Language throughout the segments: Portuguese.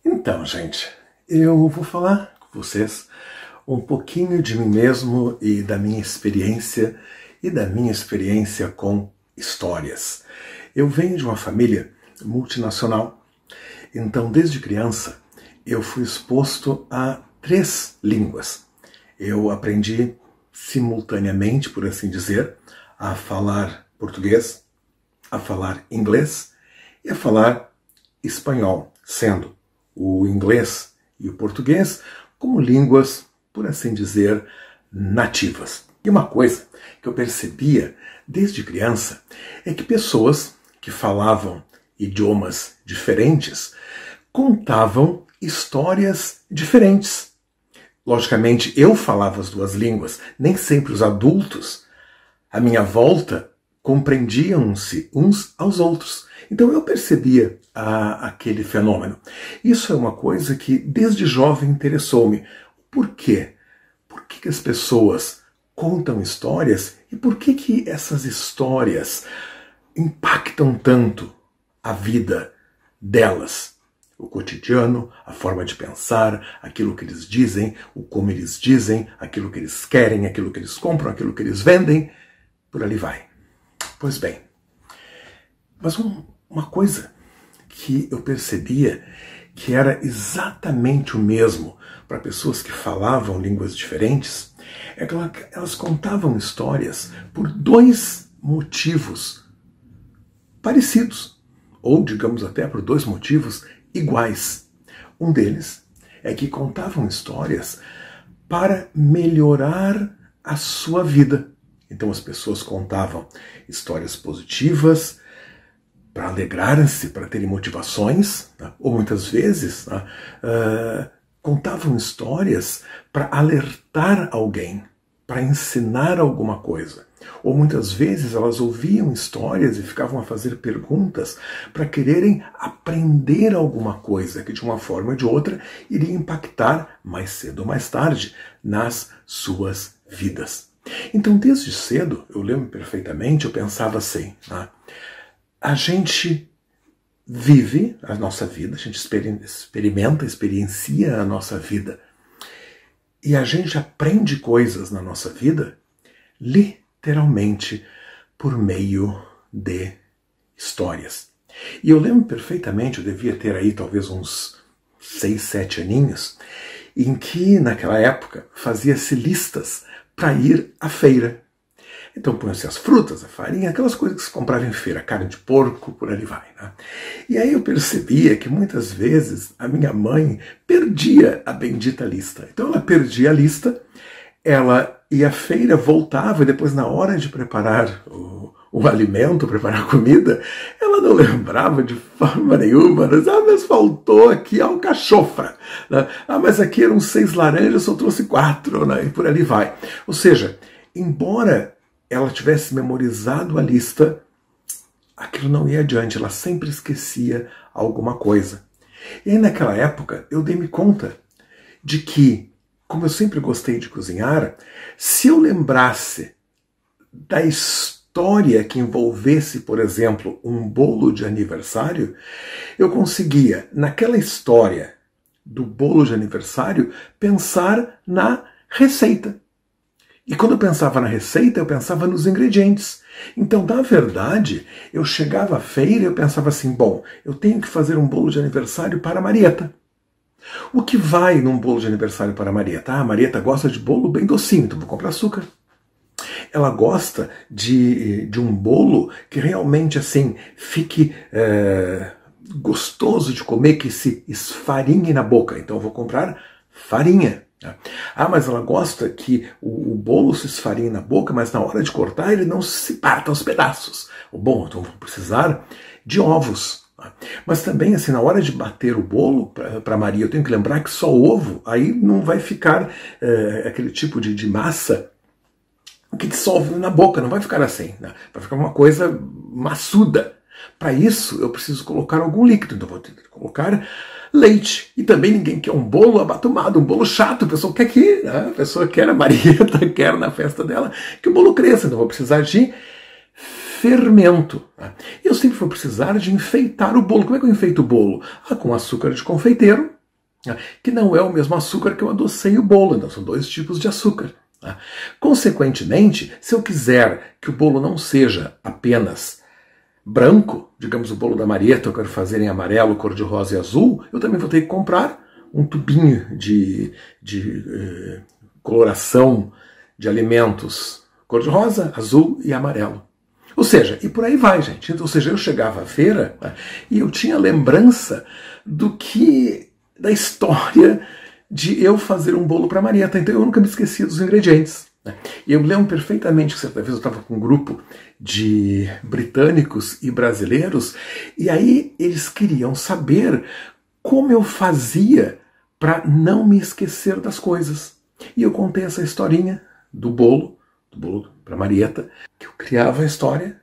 Então, gente, eu vou falar com vocês um pouquinho de mim mesmo e da minha experiência com histórias. Eu venho de uma família multinacional, então desde criança eu fui exposto a 3 línguas. Eu aprendi simultaneamente, por assim dizer, a falar português, a falar inglês e a falar espanhol, sendo o inglês e o português como línguas, por assim dizer, nativas. E uma coisa que eu percebia desde criança é que pessoas que falavam idiomas diferentes contavam histórias diferentes. Logicamente, eu falava as 2 línguas, nem sempre os adultos à minha volta compreendiam-se uns aos outros. Então eu percebia aquele fenômeno. Isso é uma coisa que desde jovem interessou-me. Por quê? Por que as pessoas contam histórias e por que essas histórias impactam tanto a vida delas? O cotidiano, a forma de pensar, aquilo que eles dizem, o como eles dizem, aquilo que eles querem, aquilo que eles compram, aquilo que eles vendem, por ali vai. Pois bem, mas uma coisa que eu percebia que era exatamente o mesmo para pessoas que falavam línguas diferentes é que elas contavam histórias por 2 motivos parecidos, ou digamos até por 2 motivos iguais. Um deles é que contavam histórias para melhorar a sua vida. Então as pessoas contavam histórias positivas para alegrarem-se, para terem motivações, né? Ou muitas vezes contavam histórias para alertar alguém, para ensinar alguma coisa. Ou muitas vezes elas ouviam histórias e ficavam a fazer perguntas para quererem aprender alguma coisa que de uma forma ou de outra iria impactar mais cedo ou mais tarde nas suas vidas. Então, desde cedo, eu lembro perfeitamente, eu pensava assim, né? A gente vive a nossa vida, a gente experiencia a nossa vida e a gente aprende coisas na nossa vida literalmente por meio de histórias. E eu lembro perfeitamente, eu devia ter aí talvez uns 6, 7 aninhos, em que naquela época fazia-se listas para ir à feira. Então punham-se as frutas, a farinha, aquelas coisas que se comprava em feira, carne de porco, por ali vai, né? E aí eu percebia que muitas vezes a minha mãe perdia a bendita lista. Então ela perdia a lista, ela ia à feira, voltava e depois na hora de preparar o alimento, preparar a comida, ela não lembrava de forma nenhuma, mas faltou aqui a alcachofra, né? Mas aqui eram 6 laranjas, só trouxe 4, né? E por ali vai. Ou seja, embora ela tivesse memorizado a lista, aquilo não ia adiante, ela sempre esquecia alguma coisa. E aí naquela época eu dei-me conta de que, como eu sempre gostei de cozinhar, se eu lembrasse da história que envolvesse, por exemplo, um bolo de aniversário, eu conseguia, naquela história do bolo de aniversário, pensar na receita. E quando eu pensava na receita, eu pensava nos ingredientes. Então, na verdade, eu chegava à feira e eu pensava assim, bom, eu tenho que fazer um bolo de aniversário para a Marieta. O que vai num bolo de aniversário para a Marieta? Ah, a Marieta gosta de bolo bem docinho, então vou comprar açúcar. Ela gosta de um bolo que realmente assim fique gostoso de comer, que se esfarinhe na boca, então eu vou comprar farinha. Ah, mas ela gosta que o bolo se esfarinhe na boca, mas na hora de cortar ele não se parta aos pedaços. Bom, então vou precisar de ovos. Mas também, assim, na hora de bater o bolo para Maria, eu tenho que lembrar que só ovo, aí não vai ficar aquele tipo de massa que dissolve na boca, não vai ficar assim, né? Vai ficar uma coisa maçuda. Para isso, eu preciso colocar algum líquido, então vou ter que colocar leite. E também ninguém quer um bolo abatumado, um bolo chato. A pessoa quer que, né? A pessoa quer a Marieta, quer na festa dela que o bolo cresça. Então vou precisar de fermento. Eu sempre vou precisar de enfeitar o bolo. Como é que eu enfeito o bolo? Com açúcar de confeiteiro, que não é o mesmo açúcar que eu adocei o bolo. Então são dois tipos de açúcar. Consequentemente, se eu quiser que o bolo não seja apenas branco, digamos o bolo da Marieta eu quero fazer em amarelo, cor-de-rosa e azul, eu também vou ter que comprar um tubinho de coloração de alimentos cor-de-rosa, azul e amarelo. Ou seja, e por aí vai, gente. Ou seja, eu chegava à feira e eu tinha lembrança da história de eu fazer um bolo para Marieta. Então eu nunca me esquecia dos ingredientes. E eu lembro perfeitamente que certa vez eu estava com um grupo de britânicos e brasileiros e aí eles queriam saber como eu fazia para não me esquecer das coisas. E eu contei essa historinha do bolo para Marieta, que eu criava a história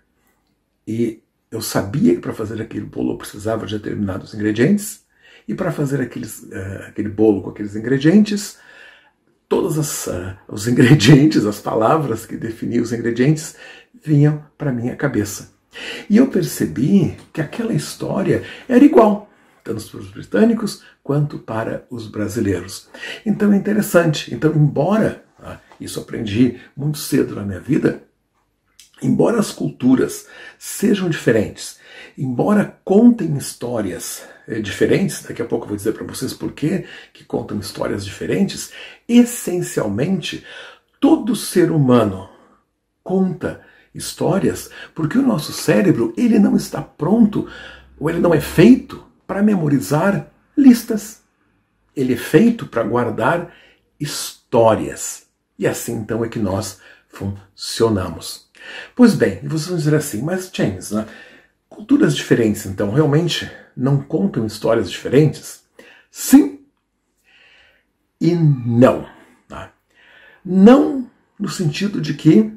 e eu sabia que para fazer aquele bolo eu precisava de determinados ingredientes e para fazer aquele bolo com aqueles ingredientes, todos os ingredientes, as palavras que definiam os ingredientes vinham para minha cabeça. E eu percebi que aquela história era igual, tanto para os britânicos quanto para os brasileiros. Então é interessante. Então, embora, isso aprendi muito cedo na minha vida, embora as culturas sejam diferentes, embora contem histórias diferentes, daqui a pouco eu vou dizer para vocês por que contam histórias diferentes, essencialmente todo ser humano conta histórias porque o nosso cérebro ele não está pronto, ou ele não é feito para memorizar listas. Ele é feito para guardar histórias. E assim então é que nós funcionamos. Pois bem, e vocês vão dizer assim, mas James, né? Culturas diferentes, então, realmente não contam histórias diferentes? Sim e não. Não no sentido de que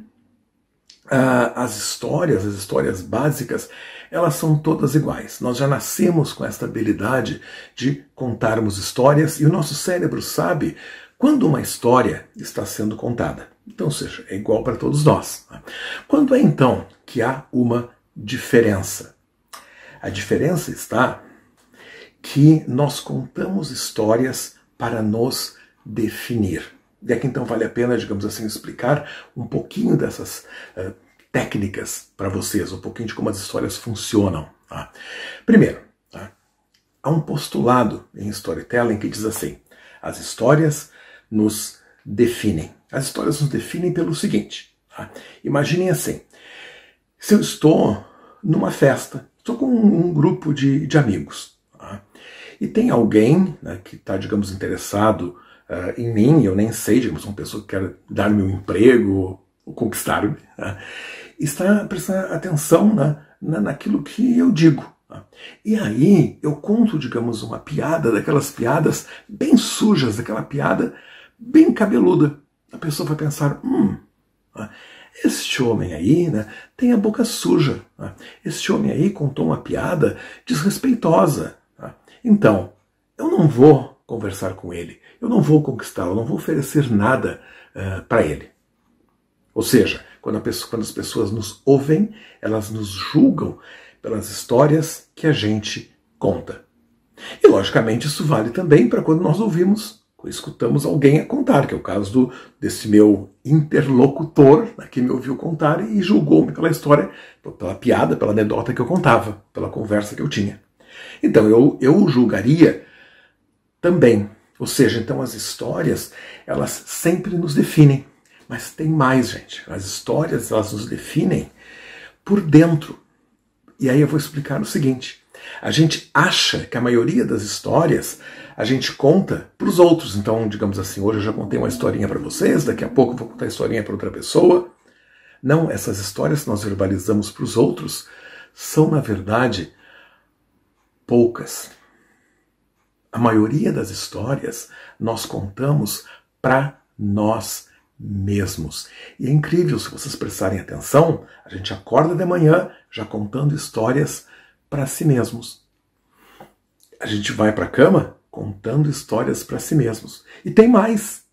as histórias básicas, elas são todas iguais. Nós já nascemos com esta habilidade de contarmos histórias e o nosso cérebro sabe quando uma história está sendo contada. Então, ou seja, é igual para todos nós. Quando é então que há uma diferença? A diferença está que nós contamos histórias para nos definir. E aqui então vale a pena, digamos assim, explicar um pouquinho dessas técnicas para vocês, um pouquinho de como as histórias funcionam. Primeiro, há um postulado em storytelling que diz assim: as histórias nos definem. As histórias nos definem pelo seguinte. Imaginem assim, se eu estou numa festa, estou com um grupo de amigos, e tem alguém que está, digamos, interessado em mim, eu nem sei, digamos, uma pessoa que quer dar-me um emprego ou conquistar-me, está prestando atenção naquilo que eu digo. E aí eu conto, digamos, uma piada, daquelas piadas bem sujas, daquela piada bem cabeluda. A pessoa vai pensar, este homem aí tem a boca suja. Este homem aí contou uma piada desrespeitosa. Então, eu não vou conversar com ele, eu não vou conquistá-lo, eu não vou oferecer nada para ele. Ou seja, quando as pessoas nos ouvem, elas nos julgam pelas histórias que a gente conta. E, logicamente, isso vale também para quando nós escutamos alguém a contar, que é o caso desse meu interlocutor, que me ouviu contar e julgou-me pela história, pela piada, pela anedota que eu contava, pela conversa que eu tinha. Então, eu julgaria também. Ou seja, então as histórias, elas sempre nos definem. Mas tem mais, gente. As histórias, elas nos definem por dentro. E aí eu vou explicar o seguinte. A gente acha que a maioria das histórias a gente conta para os outros. Então, digamos assim, hoje eu já contei uma historinha para vocês, daqui a pouco eu vou contar a historinha para outra pessoa. Não, essas histórias que nós verbalizamos para os outros são, na verdade, poucas. A maioria das histórias nós contamos para nós mesmos. E é incrível, se vocês prestarem atenção, a gente acorda de manhã já contando histórias para si mesmos. a gente vai para a cama contando histórias para si mesmos. E tem mais.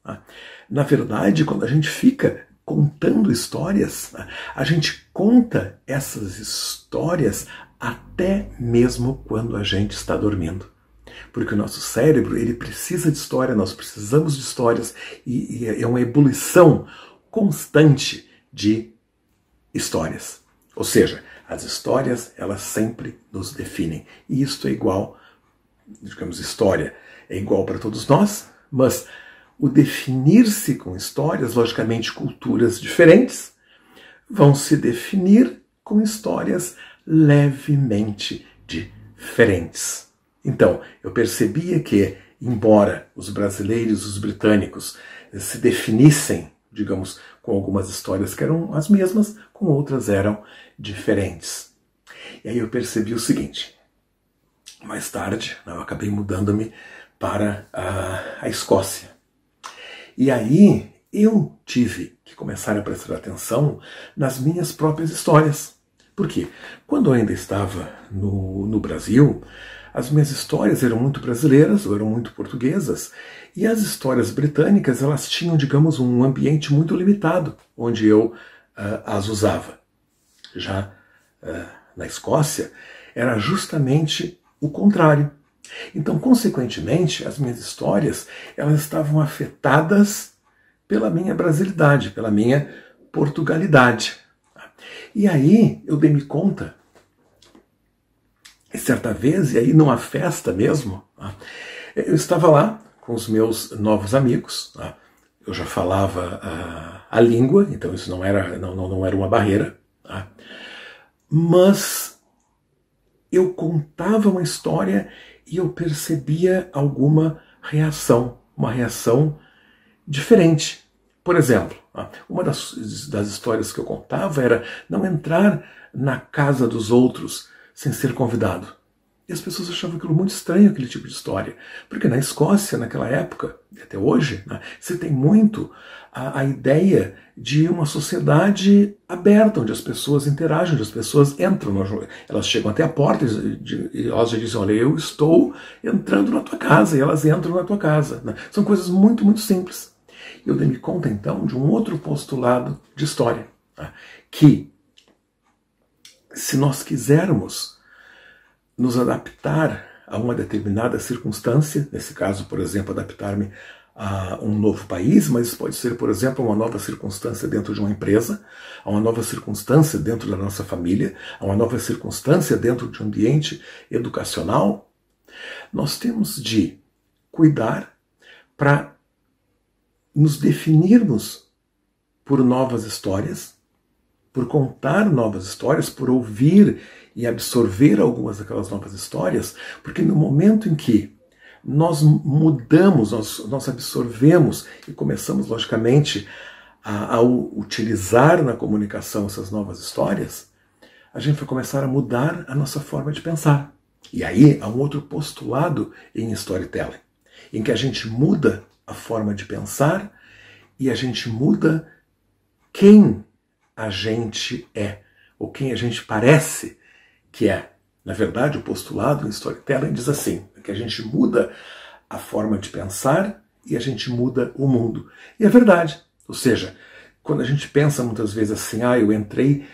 Na verdade, quando a gente fica contando histórias, a gente conta essas histórias até mesmo quando a gente está dormindo. Porque o nosso cérebro, ele precisa de história, nós precisamos de histórias, e é uma ebulição constante de histórias. Ou seja, as histórias, elas sempre nos definem. E isto é igual, digamos, história é igual para todos nós, mas o definir-se com histórias, logicamente culturas diferentes, vão se definir com histórias levemente diferentes. Então, eu percebia que, embora os brasileiros e os britânicos se definissem, digamos, com algumas histórias que eram as mesmas, com outras eram diferentes. E aí eu percebi o seguinte: mais tarde, eu acabei mudando-me para a Escócia. E aí eu tive que começar a prestar atenção nas minhas próprias histórias. Por quê? Quando eu ainda estava no Brasil, as minhas histórias eram muito brasileiras, ou eram muito portuguesas, e as histórias britânicas, elas tinham, digamos, um ambiente muito limitado, onde eu as usava. Já na Escócia, era justamente o contrário. Então, consequentemente, as minhas histórias, elas estavam afetadas pela minha brasilidade, pela minha portugalidade. E aí eu dei-me conta, certa vez, e aí numa festa mesmo, eu estava lá com os meus novos amigos, eu já falava a língua, então isso não era uma barreira, mas eu contava uma história e eu percebia alguma reação, uma reação diferente. Por exemplo, uma das histórias que eu contava era não entrar na casa dos outros sem ser convidado. E as pessoas achavam aquilo muito estranho, aquele tipo de história. Porque na Escócia, naquela época, e até hoje, você tem muito a ideia de uma sociedade aberta, onde as pessoas interagem, onde as pessoas entram. Elas chegam até a porta e elas já dizem: olha, eu estou entrando na tua casa, e elas entram na tua casa. São coisas muito, muito simples. Eu dei-me conta, então, de um outro postulado de história, que se nós quisermos nos adaptar a uma determinada circunstância, nesse caso, por exemplo, adaptar-me a um novo país, mas isso pode ser, por exemplo, uma nova circunstância dentro de uma empresa, a uma nova circunstância dentro da nossa família, a uma nova circunstância dentro de um ambiente educacional, nós temos de cuidar para nos definirmos por novas histórias, por contar novas histórias, por ouvir e absorver algumas daquelas novas histórias, porque no momento em que nós mudamos, nós absorvemos e começamos, logicamente, a utilizar na comunicação essas novas histórias, a gente vai começar a mudar a nossa forma de pensar. E aí há um outro postulado em storytelling, em que a gente muda a forma de pensar e a gente muda quem a gente é, ou quem a gente parece que é. Na verdade, o postulado em storytelling diz assim, que a gente muda a forma de pensar e a gente muda o mundo. E é verdade. Ou seja, quando a gente pensa muitas vezes assim, eu entrei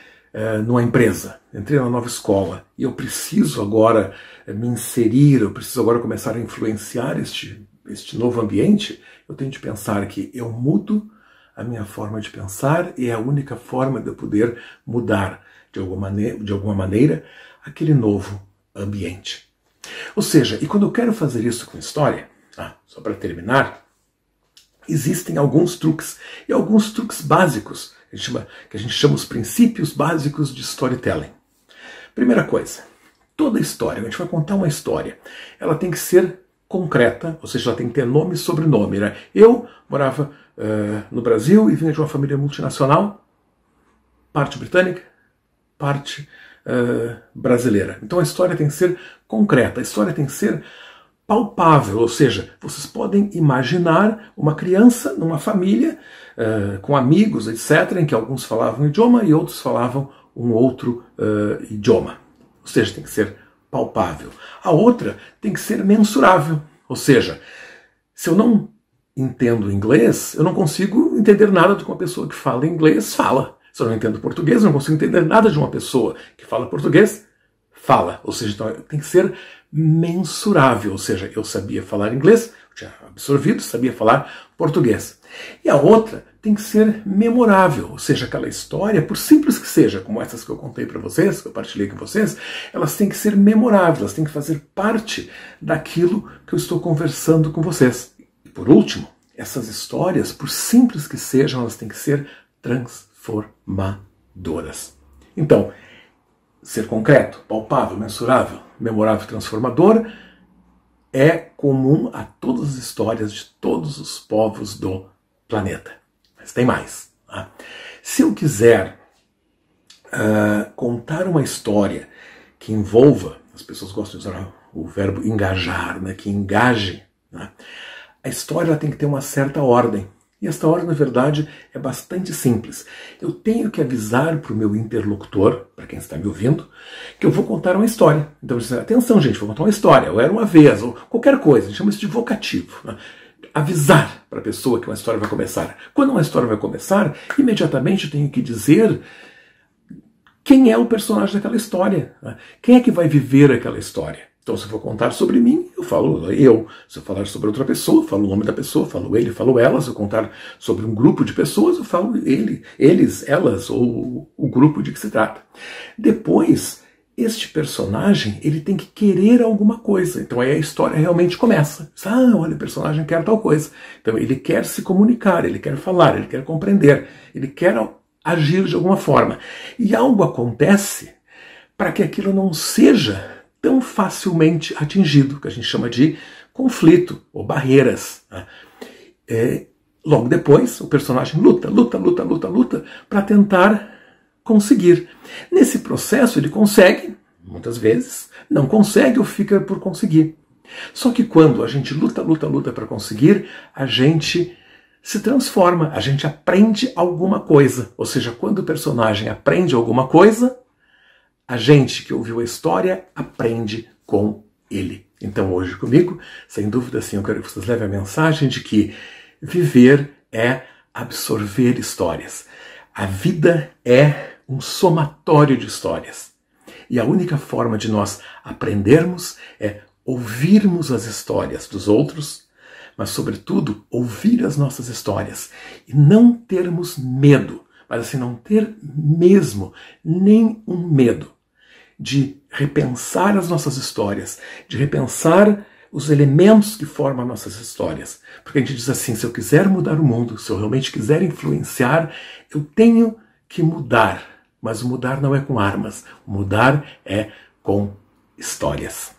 numa empresa, entrei numa nova escola, e eu preciso agora me inserir, eu preciso agora começar a influenciar este novo ambiente, eu tenho de pensar que eu mudo a minha forma de pensar e é a única forma de eu poder mudar de alguma maneira aquele novo ambiente. Ou seja, e quando eu quero fazer isso com história, só para terminar, existem alguns truques, e alguns truques básicos, que a gente chama os princípios básicos de storytelling. Primeira coisa, toda história, a gente vai contar uma história, ela tem que ser concreta, ou seja, ela tem que ter nome e sobrenome. Eu morava no Brasil e vinha de uma família multinacional, parte britânica, parte brasileira. Então a história tem que ser concreta, a história tem que ser palpável, ou seja, vocês podem imaginar uma criança numa família, com amigos, etc., em que alguns falavam um idioma e outros falavam um outro idioma. Ou seja, tem que ser palpável. A outra tem que ser mensurável. Ou seja, se eu não entendo inglês, eu não consigo entender nada do que uma pessoa que fala inglês fala. Se eu não entendo português, eu não consigo entender nada de uma pessoa que fala português fala. Ou seja, então, tem que ser mensurável. Ou seja, eu sabia falar inglês, eu tinha absorvido, sabia falar português. E a outra tem que ser memorável. Ou seja, aquela história, por simples que seja, como essas que eu contei para vocês, que eu partilhei com vocês, elas têm que ser memoráveis, elas têm que fazer parte daquilo que eu estou conversando com vocês. E por último, essas histórias, por simples que sejam, elas têm que ser transformadoras. Então, ser concreto, palpável, mensurável, memorável, transformador é comum a todas as histórias de todos os povos do planeta. Mas tem mais. Tá? Se eu quiser contar uma história que envolva, as pessoas gostam de usar o verbo engajar, né, que engaje, né, a história tem que ter uma certa ordem. E esta ordem, na verdade, é bastante simples. Eu tenho que avisar para o meu interlocutor, para quem está me ouvindo, que eu vou contar uma história. Então, eu disse, atenção, gente, vou contar uma história, ou era uma vez, ou qualquer coisa. A gente chama isso de vocativo. Né? Avisar para a pessoa que uma história vai começar. Quando uma história vai começar, imediatamente eu tenho que dizer quem é o personagem daquela história. Né? Quem é que vai viver aquela história. Então, se eu for contar sobre mim, eu falo eu. Se eu falar sobre outra pessoa, eu falo o nome da pessoa, falo ele, falo ela. Se eu contar sobre um grupo de pessoas, eu falo ele, eles, elas, ou o grupo de que se trata. Depois, este personagem, ele tem que querer alguma coisa. Então, aí a história realmente começa. Olha, o personagem quer tal coisa. Então, ele quer se comunicar, ele quer falar, ele quer compreender, ele quer agir de alguma forma. E algo acontece para que aquilo não seja tão facilmente atingido, que a gente chama de conflito ou barreiras. Né? Logo depois, o personagem luta para tentar conseguir. Nesse processo ele consegue, muitas vezes, não consegue ou fica por conseguir. Só que quando a gente luta para conseguir, a gente se transforma, a gente aprende alguma coisa. Ou seja, quando o personagem aprende alguma coisa, a gente que ouviu a história aprende com ele. Então hoje comigo, sem dúvida sim, eu quero que vocês levem a mensagem de que viver é absorver histórias. A vida é um somatório de histórias. E a única forma de nós aprendermos é ouvirmos as histórias dos outros, mas sobretudo ouvir as nossas histórias e não termos medo, mas assim não ter mesmo nem um medo de repensar as nossas histórias, de repensar os elementos que formam as nossas histórias. Porque a gente diz assim, se eu quiser mudar o mundo, se eu realmente quiser influenciar, eu tenho que mudar. Mas o mudar não é com armas, o mudar é com histórias.